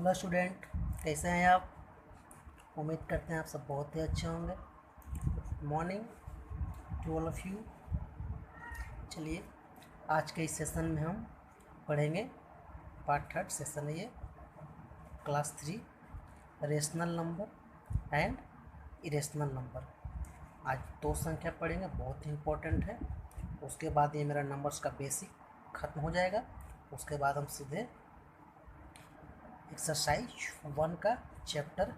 Hello student, कैसे हैं आप। उम्मीद करते हैं आप सब बहुत ही अच्छे होंगे। Good morning to all of you. चलिए, आज के इस सेशन में हम पढ़ेंगे पार्ट थर्ड सेशन है ये, class 3 rational number and irrational number. आज दो संख्या पढ़ेंगे, बहुत ही इम्पोर्टेंट है। उसके बाद ये मेरा नंबर्स का बेसिक ख़त्म हो जाएगा। उसके बाद हम सीधे एक्सरसाइज 1 का चैप्टर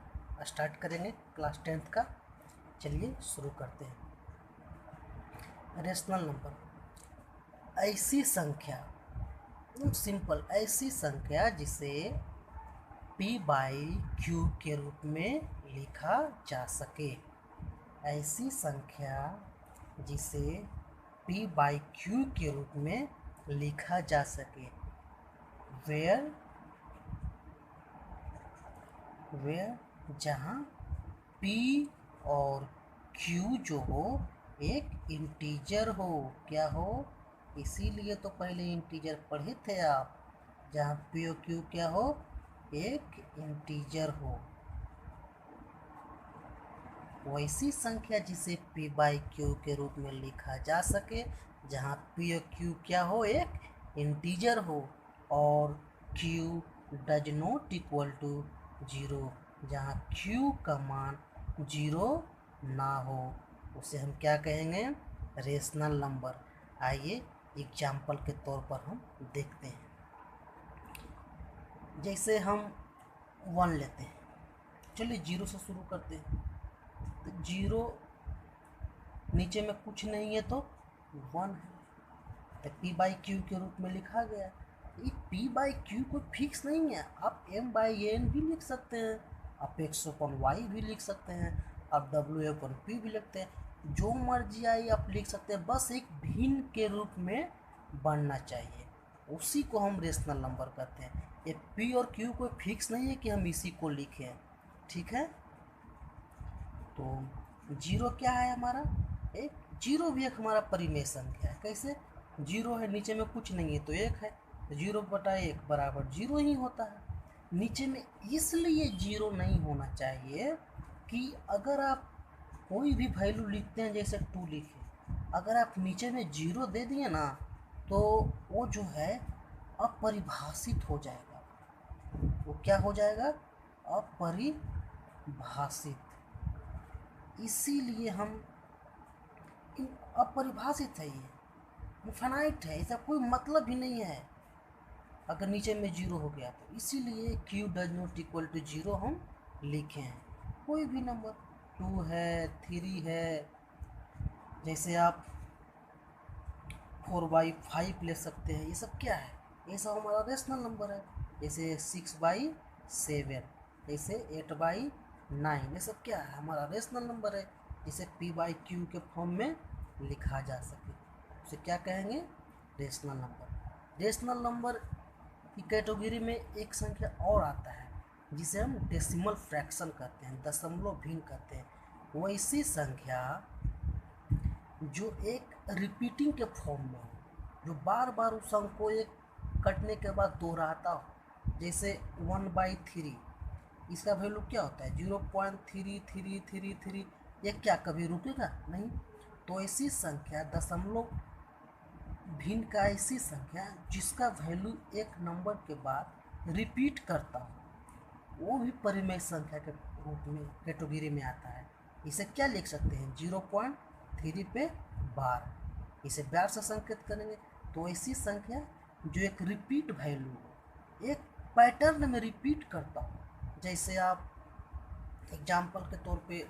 स्टार्ट करेंगे, क्लास 10th का। चलिए शुरू करते हैं। रेशनल नंबर ऐसी संख्या, सिंपल ऐसी संख्या जिसे p बाई क्यू के रूप में लिखा जा सके। ऐसी संख्या जिसे p बाई क्यू के रूप में लिखा जा सके। वेयर जहाँ p और q जो हो एक इंटीजर हो। क्या हो? इसीलिए तो पहले इंटीजर पढ़े थे आप। जहाँ p और q क्या हो? एक इंटीजर हो। वैसी संख्या जिसे p बाई क्यू के रूप में लिखा जा सके, जहाँ p और q क्या हो? एक इंटीजर हो और q does not equal to 0, जहाँ q का मान 0 ना हो, उसे हम क्या कहेंगे? Rational number. आइए एग्जाम्पल के तौर पर हम देखते हैं। जैसे हम 1 लेते हैं, चलिए 0 से शुरू करते हैं। तो 0 नीचे में कुछ नहीं है तो 1 है, तो p बाई क्यू के रूप में लिखा गया। ये p बाई क्यू कोई फिक्स नहीं है। आप m बाई एन भी लिख सकते हैं, आप x अपन y भी लिख सकते हैं, आप w अपन p भी लिखते हैं, जो मर्जी आई आप लिख सकते हैं। बस एक भिन्न के रूप में बनना चाहिए, उसी को हम रेशनल नंबर कहते हैं। ये p और q कोई फिक्स नहीं है कि हम इसी को लिखें, ठीक है। तो 0 क्या है हमारा? एक 0 भी एक हमारा परिमेय संख्या है। कैसे? 0 है, नीचे में कुछ नहीं है तो 1 है, 0/1 बराबर 0 ही होता है। नीचे में इसलिए 0 नहीं होना चाहिए कि अगर आप कोई भी वैल्यू लिखते हैं, जैसे 2 लिखे, अगर आप नीचे में 0 दे दिए ना तो वो जो है अपरिभाषित हो जाएगा। वो क्या हो जाएगा? अपरिभाषित। इसीलिए हम अपरिभाषित है, ये इनफाइनाइट है, इसका कोई मतलब ही नहीं है अगर नीचे में 0 हो गया तो। इसीलिए q does not equal to 0 हम लिखे हैं। कोई भी नंबर 2 है, 3 है, जैसे आप 4/5 ले सकते हैं। ये सब क्या है? ये सब हमारा रेशनल नंबर है। जैसे 6/7, जैसे 8/9, ये सब क्या है? हमारा रेशनल नंबर है, जिसे p बाई क्यू के फॉर्म में लिखा जा सके, उसे क्या कहेंगे? Rational number. रेशनल नंबर की कैटेगरी में एक संख्या और आता है जिसे हम डेसिमल फ्रैक्शन कहते हैं, दशमलव भिन्न कहते हैं। वैसी संख्या जो एक रिपीटिंग के फॉर्म में हो, जो बार बार उस अंक को एक कटने के बाद दोहराता हो। जैसे 1/3, इसका वैल्यू क्या होता है? 0.3333। ये क्या कभी रुकेगा? नहीं। तो ऐसी संख्या दशमलव भिन्न का ऐसी संख्या जिसका वैल्यू एक नंबर के बाद रिपीट करता हो, वो भी परिमेय संख्या के रूप में कैटेगरी में आता है। इसे क्या लिख सकते हैं? 0.3 पे बार, इसे बार से संकेत करेंगे। तो ऐसी संख्या जो एक रिपीट वैल्यू हो, एक पैटर्न में रिपीट करता हो। जैसे आप एग्जाम्पल के तौर पे,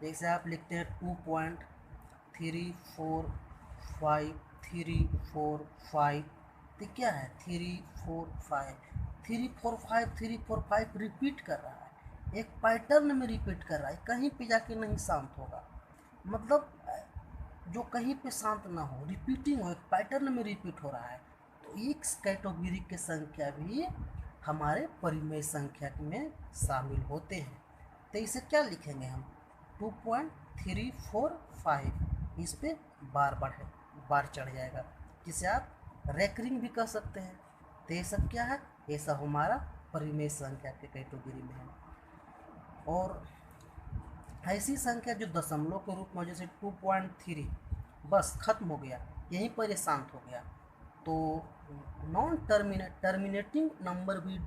जैसे आप लिखते हैं 2.345 तो क्या है? 345 रिपीट कर रहा है, एक पैटर्न में रिपीट कर रहा है, कहीं पे जाके नहीं शांत होगा। मतलब जो कहीं पे शांत ना हो, रिपीटिंग हो, एक पैटर्न में रिपीट हो रहा है। तो इस कैटेगरी के संख्या भी हमारे परिमेय संख्या में शामिल होते हैं। तो इसे क्या लिखेंगे हम? 2.345, इस पे बार चढ़ जाएगा, जिसे आप रेकरिंग भी कह सकते हैं। तो ये सब क्या है? ये सब हमारा परिमेय संख्या के कैटेगरी में है। और ऐसी संख्या जो दशमलव के रूप में, जैसे 2.3, बस खत्म हो गया, यहीं पर ये शांत हो गया, तो नॉन टर्मिनेटिंग नंबर भी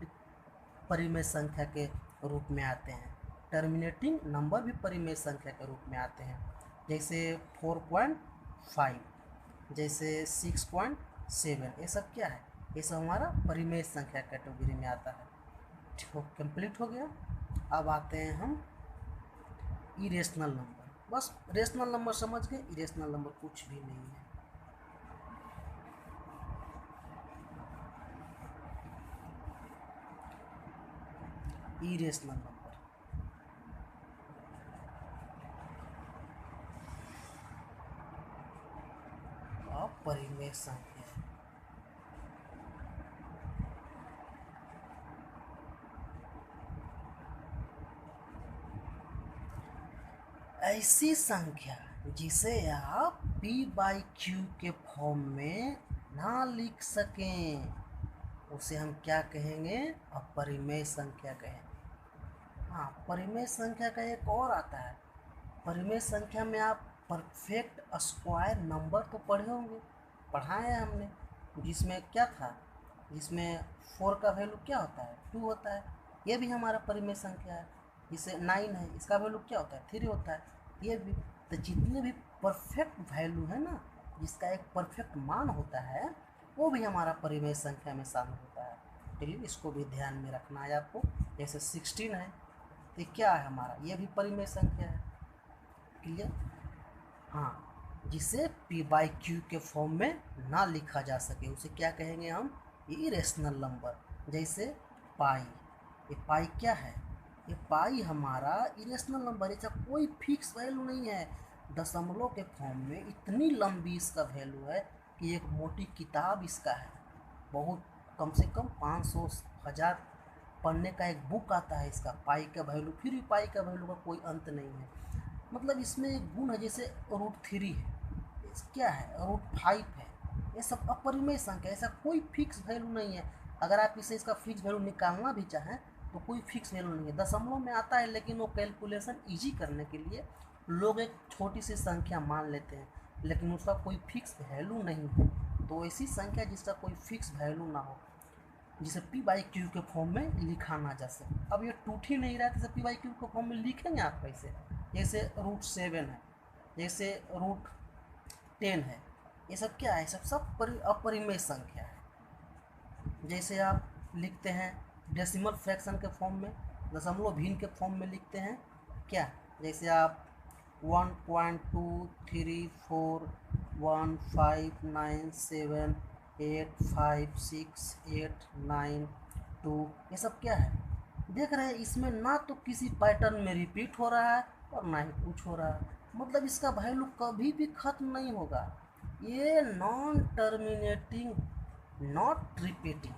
परिमेय संख्या के रूप में आते हैं। टर्मिनेटिंग नंबर भी परिमेय संख्या के रूप में आते हैं, जैसे 4.5, जैसे 6.7, ये सब क्या है, ये सब हमारा परिमेय संख्या कैटेगरी में आता है। ठीक हो, कंप्लीट हो गया। अब आते हैं हम इरेशनल नंबर। बस रेशनल नंबर समझ गए, इरेशनल नंबर कुछ भी नहीं है। इरेशनल नंबर अपरिमेय संख्या, ऐसी संख्या जिसे आप p/q के फॉर्म में ना लिख सकें, उसे हम क्या कहेंगे, अपरिमेय संख्या कहेंगे। हाँ, परिमेय संख्या का एक और आता है। परिमेय संख्या में आप परफेक्ट स्क्वायर नंबर तो पढ़े होंगे, पढ़ाए हैं हमने, जिसमें क्या था, जिसमें 4 का वैल्यू क्या होता है, 2 होता है। ये भी हमारा परिमेय संख्या है। जिसे 9 है, इसका वैल्यू क्या होता है, 3 होता है। ये भी, तो जितने भी परफेक्ट वैल्यू है ना, जिसका एक परफेक्ट मान होता है, वो भी हमारा परिमेय संख्या में शामिल होता है। चलिए, इसको भी ध्यान में रखना है आपको। जैसे 16 है, तो ये क्या है हमारा, ये भी परिमेय संख्या है। क्लियर? हाँ, जिसे p/q के फॉर्म में ना लिखा जा सके, उसे क्या कहेंगे हम, इरेशनल नंबर। जैसे पाई, ये पाई क्या है, ये पाई हमारा इरेशनल नंबर, इसका कोई फिक्स वैल्यू नहीं है। दशमलव के फॉर्म में इतनी लंबी इसका वैल्यू है कि एक मोटी किताब इसका है, बहुत कम से कम 500 1000 पढ़ने का एक बुक आता है इसका, पाई का वैल्यू। फिर भी पाई का वैल्यू का कोई अंत नहीं है। मतलब इसमें एक गुण है, जैसे √3 है, क्या है, √5 है, ये सब अपरिमेय संख्या, ऐसा कोई फिक्स वैल्यू नहीं है। अगर आप इसे इसका फिक्स वैल्यू निकालना भी चाहें तो कोई फिक्स वैल्यू नहीं है। दशमलव में आता है, लेकिन वो कैलकुलेशन ईजी करने के लिए लोग एक छोटी सी संख्या मान लेते हैं, लेकिन उसका कोई फिक्स वैल्यू नहीं है। तो ऐसी संख्या जिसका कोई फिक्स वैल्यू ना हो, जिसे p/q के फॉर्म में लिखा ना जा सके। अब ये टूट ही नहीं रहा है, तो p/q के फॉर्म में लिखेंगे आप कैसे। जैसे √7 है, जैसे √10 है, ये सब क्या है, सब अपरिमेय संख्या है। जैसे आप लिखते हैं डेसिमल फ्रैक्शन के फॉर्म में, दशमलव भिन्न के फॉर्म में लिखते हैं क्या, जैसे आप 1.2341597856892, ये सब क्या है, देख रहे हैं। इसमें ना तो किसी पैटर्न में रिपीट हो रहा है और ना ही कुछ हो रहा है, मतलब इसका वैल्यू कभी भी खत्म नहीं होगा। ये नॉन टर्मिनेटिंग, नॉट रिपीटिंग,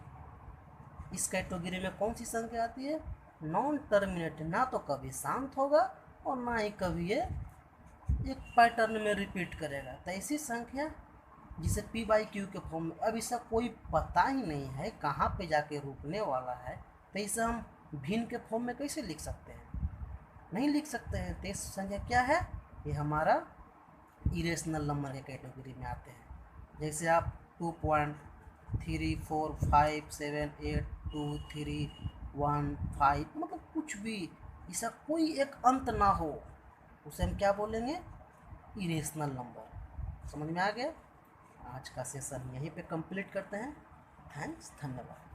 इस कैटेगरी में कौन सी संख्या आती है, नॉन टर्मिनेटिंग। ना तो कभी शांत होगा और ना ही कभी ये एक पैटर्न में रिपीट करेगा। तो ऐसी संख्या जिसे p/q के फॉर्म में, अब इसका कोई पता ही नहीं है कहाँ पे जाके रुकने वाला है, तो इसे हम भिन्न के फॉर्म में कैसे लिख सकते हैं, नहीं लिख सकते हैं। तो इस संख्या क्या है, ये हमारा इरेशनल नंबर के कैटेगरी में आते हैं। जैसे आप 2.34578231 मतलब कुछ भी, इसका कोई एक अंत ना हो, उसे हम क्या बोलेंगे, इरेशनल नंबर। समझ में आ गया? आज का सेशन यहीं पे कंप्लीट करते हैं। थैंक्स, धन्यवाद।